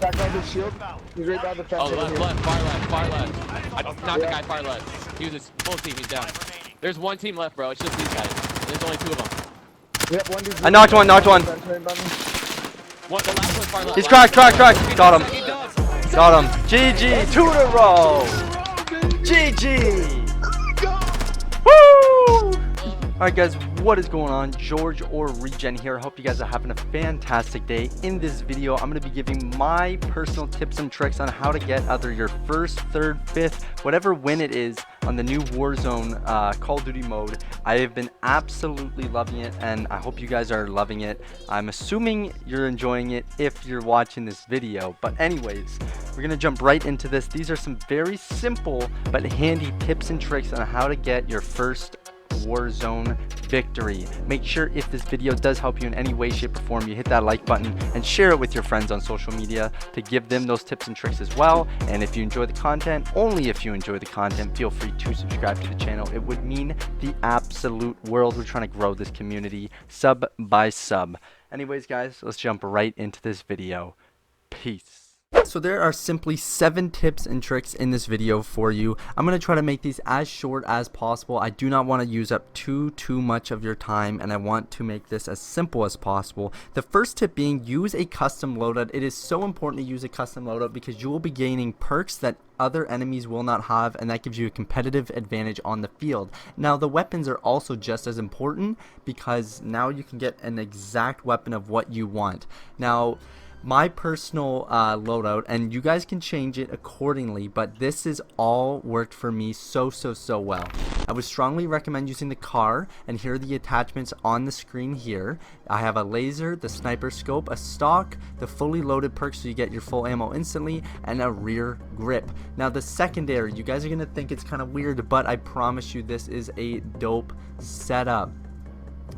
Back on his shield. He's right by the fence. Oh, left, far left. I knocked the guy far left. He was a full team. He's down. There's one team left, bro. It's just these guys. There's only 2 of them. Yep, one dude's I knocked one. The last one's far left. He's cracked. Got him. Got him. GG. 2 in a row. GG. Woo! Alright guys, what is going on? George or Regen here. Hope you guys are having a fantastic day. In this video, I'm going to be giving my personal tips and tricks on how to get either your first, third, fifth, whatever win it is on the new WarZone Call of Duty mode. I have been absolutely loving it, and I hope you guys are loving it. I'm assuming you're enjoying it if you're watching this video. But anyways, we're going to jump right into this. These are some very simple but handy tips and tricks on how to get your first WarZone victory. Make sure if this video does help you in any way, shape, or form, you hit that like button and share it with your friends on social media to give them those tips and tricks as well. And if you enjoy the content, only if you enjoy the content, feel free to subscribe to the channel. It would mean the absolute world. We're trying to grow this community sub by sub. Anyways guys, let's jump right into this video. Peace. So there are simply 7 tips and tricks in this video for you. I'm going to try to make these as short as possible. I do not want to use up too much of your time, and I want to make this as simple as possible. The first tip being, use a custom loadout. It is so important to use a custom loadout because you will be gaining perks that other enemies will not have, and that gives you a competitive advantage on the field. Now the weapons are also just as important because now you can get an exact weapon of what you want. Now my personal loadout, and you guys can change it accordingly, but this is all worked for me so well. I would strongly recommend using the car, and here are the attachments on the screen here. I have a laser, the sniper scope, a stock, the fully loaded perk so you get your full ammo instantly, and a rear grip. Now the secondary, you guys are gonna think it's kind of weird, but I promise you this is a dope setup.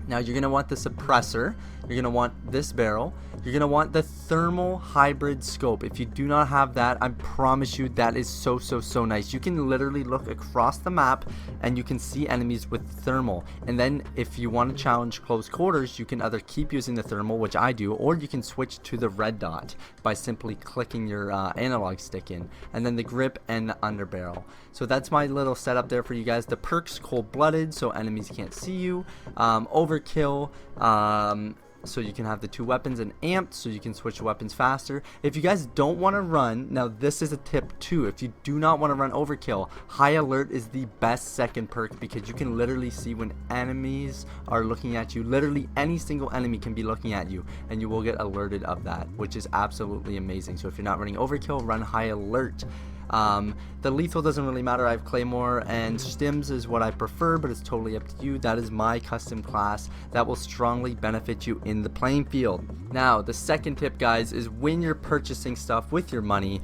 Now you're going to want the suppressor, you're going to want this barrel, you're going to want the thermal hybrid scope. If you do not have that, I promise you that is so nice. You can literally look across the map and you can see enemies with thermal. And then if you want to challenge close quarters, you can either keep using the thermal, which I do, or you can switch to the red dot by simply clicking your analog stick in. And then the grip and the underbarrel. So that's my little setup there for you guys. The perks, cold-blooded, so enemies can't see you. Overkill, so you can have the 2 weapons, and amped, so you can switch weapons faster. If you guys don't want to run, now this is a tip too. If you do not want to run overkill, high alert is the best second perk because you can literally see when enemies are looking at you. Literally any single enemy can be looking at you, and you will get alerted of that, which is absolutely amazing. So if you're not running overkill, run high alert. The lethal doesn't really matter. I have Claymore, and Stims is what I prefer, but it's totally up to you. That is my custom class that will strongly benefit you in the playing field. Now the second tip guys is when you're purchasing stuff with your money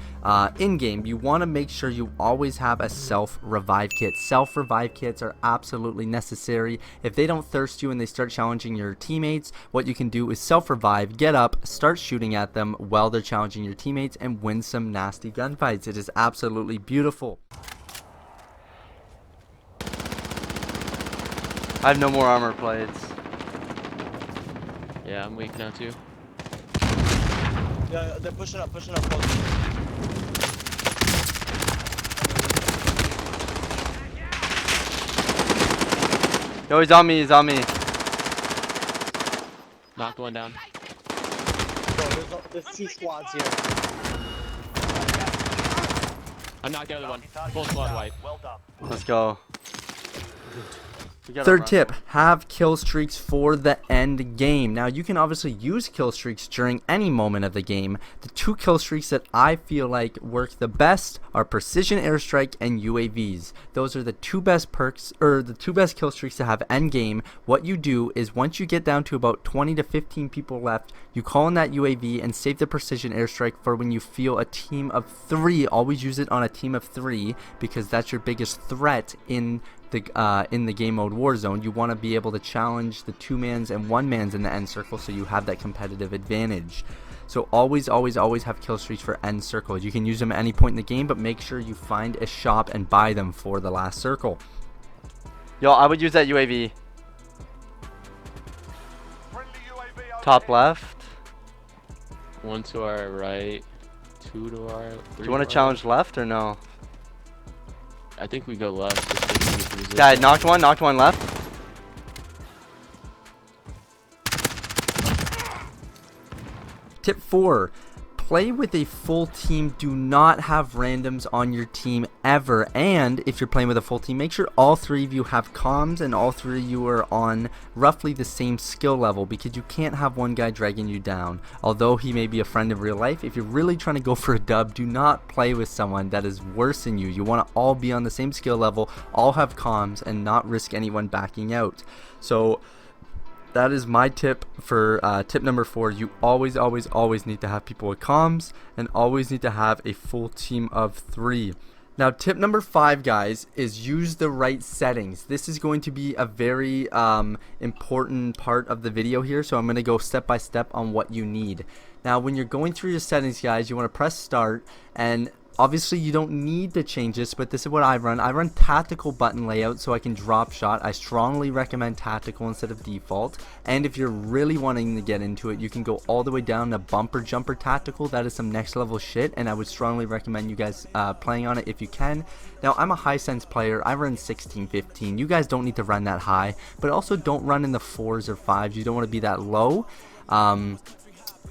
in game, you want to make sure you always have a self revive kit. Self revive kits are absolutely necessary. If they don't thirst you and they start challenging your teammates, what you can do is self revive, get up, start shooting at them while they're challenging your teammates, and win some nasty gunfights. It is absolutely beautiful. I have no more armor plates. Yeah, I'm weak now too. Yeah, they're pushing up close. Yo, he's on me. Knocked one down. Bro, there's 2 squads here. I knocked the other one. Full squad wipe. Well done. Let's go. Third tip, have kill streaks for the end game. Now you can obviously use kill streaks during any moment of the game. The 2 kill streaks that I feel like work the best are precision airstrike and UAVs. Those are the 2 best perks, or the 2 best kill streaks to have end game. What you do is once you get down to about 20 to 15 people left, you call in that UAV and save the precision airstrike for when you feel a team of 3. Always use it on a team of 3 because that's your biggest threat in the game mode WarZone. You want to be able to challenge the 2-mans and 1-mans in the end circle so you have that competitive advantage. So always have kill streaks for end circle. You can use them at any point in the game, but make sure you find a shop and buy them for the last circle. Yo, I would use that UAV. Top left. One to our right. 2 to our 3. Do you want to challenge left or no? I think we go left. Just so we can get the position. Guy, knocked one left. Tip 4. Play with a full team. Do not have randoms on your team ever. And if you're playing with a full team, make sure all 3 of you have comms and all 3 of you are on roughly the same skill level, because you can't have one guy dragging you down. Although he may be a friend in real life, if you're really trying to go for a dub, do not play with someone that is worse than you. You want to all be on the same skill level, all have comms, and not risk anyone backing out. So that is my tip for tip number 4. You always need to have people with comms and always need to have a full team of 3. Now, tip number 5, guys, is use the right settings. This is going to be a very important part of the video here, so I'm going to go step by step on what you need. Now, when you're going through your settings, guys, you want to press start, and obviously you don't need to change this, but this is what I run. I run tactical button layout so I can drop shot. I strongly recommend tactical instead of default. And if you're really wanting to get into it, you can go all the way down to bumper jumper tactical. That is some next level shit, and I would strongly recommend you guys playing on it if you can. Now, I'm a high sense player. I run 16-15. You guys don't need to run that high, but also don't run in the 4s or 5s. You don't want to be that low.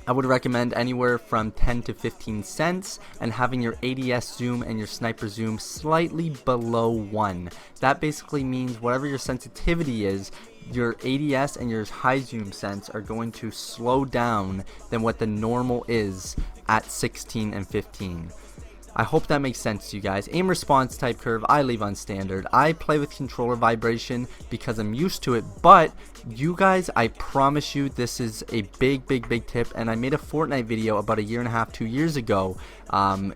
I would recommend anywhere from 10 to 15 cents, and having your ADS zoom and your sniper zoom slightly below 1. That basically means whatever your sensitivity is, your ADS and your high zoom sense are going to slow down than what the normal is at 16 and 15. I hope that makes sense to you guys. Aim response type curve, I leave on standard. I play with controller vibration because I'm used to it, but you guys, I promise you, this is a big tip, and I made a Fortnite video about 1.5 to 2 years ago.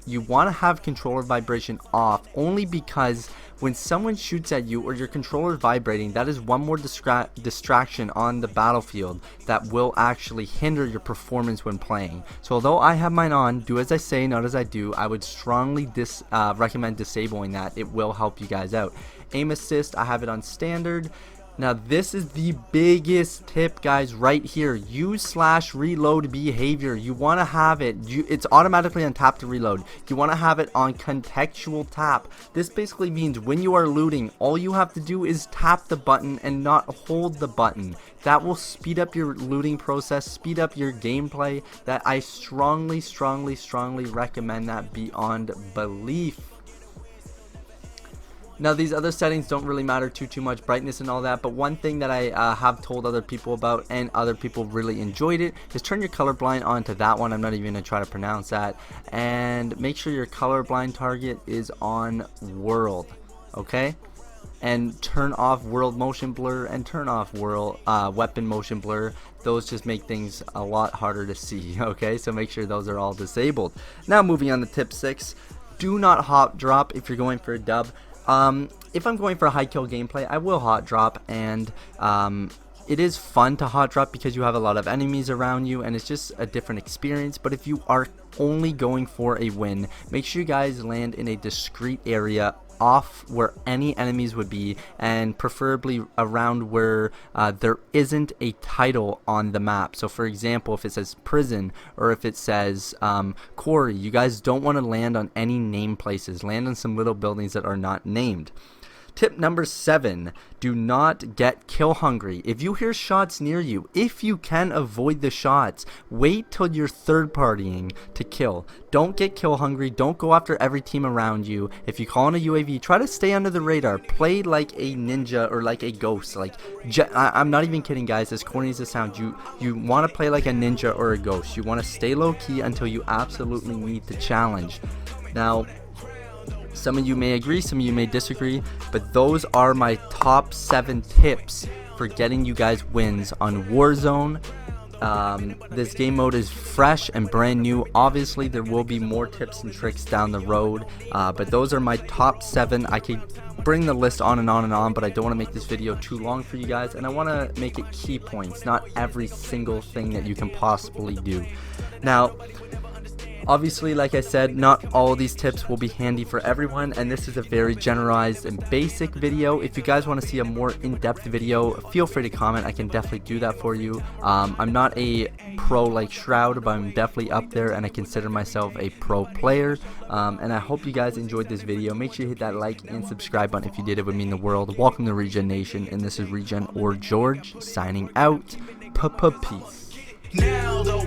You want to have controller vibration off only because when someone shoots at you or your controller is vibrating, that is one more distraction on the battlefield that will actually hinder your performance when playing. So although I have mine on, do as I say, not as I do, I would strongly recommend disabling that. It will help you guys out. Aim assist, I have it on standard. Now this is the biggest tip, guys, right here. Use /reload behavior. You want to have it, it's automatically on tap to reload. You want to have it on contextual tap. This basically means when you are looting, all you have to do is tap the button and not hold the button. That will speed up your looting process, speed up your gameplay. That I strongly recommend that beyond belief. Now, these other settings don't really matter too much, brightness and all that, but one thing that I have told other people about, and other people really enjoyed it, is turn your colorblind on to that one. I'm not even going to try to pronounce that. And make sure your colorblind target is on world, okay? And turn off world motion blur and turn off world weapon motion blur. Those just make things a lot harder to see, okay? So make sure those are all disabled. Now, moving on to tip 6, do not hot drop if you're going for a dub. If I'm going for a high kill gameplay, I will hot drop, and it is fun to hot drop because you have a lot of enemies around you and it's just a different experience. But if you are only going for a win, make sure you guys land in a discreet area off where any enemies would be, and preferably around where there isn't a title on the map. So for example, if it says prison or if it says quarry, you guys don't want to land on any named places. Land on some little buildings that are not named. Tip number 7, do not get kill hungry. If you hear shots near you, if you can avoid the shots, wait till you're third partying to kill. Don't get kill hungry. Don't go after every team around you. If you call on a UAV, try to stay under the radar. Play like a ninja or like a ghost. Like, I'm not even kidding, guys, as corny as it sounds. You want to play like a ninja or a ghost. You want to stay low key until you absolutely need the challenge. Now, some of you may agree, some of you may disagree, but those are my top 7 tips for getting you guys wins on Warzone. This game mode is fresh and brand new. Obviously, there will be more tips and tricks down the road, but those are my top 7. I could bring the list on and on and on, but I don't want to make this video too long for you guys, and I want to make it key points, not every single thing that you can possibly do. Now, Obviously, like I said, not all these tips will be handy for everyone, and this is a very generalized and basic video. If you guys want to see a more in-depth video, feel free to comment. I can definitely do that for you. I'm not a pro like Shroud, but I'm definitely up there, and I consider myself a pro player. And I hope you guys enjoyed this video. Make sure you hit that like and subscribe button if you did. It would mean the world. Welcome to Regen Nation, and this is Regen or George signing out. Peace. Now though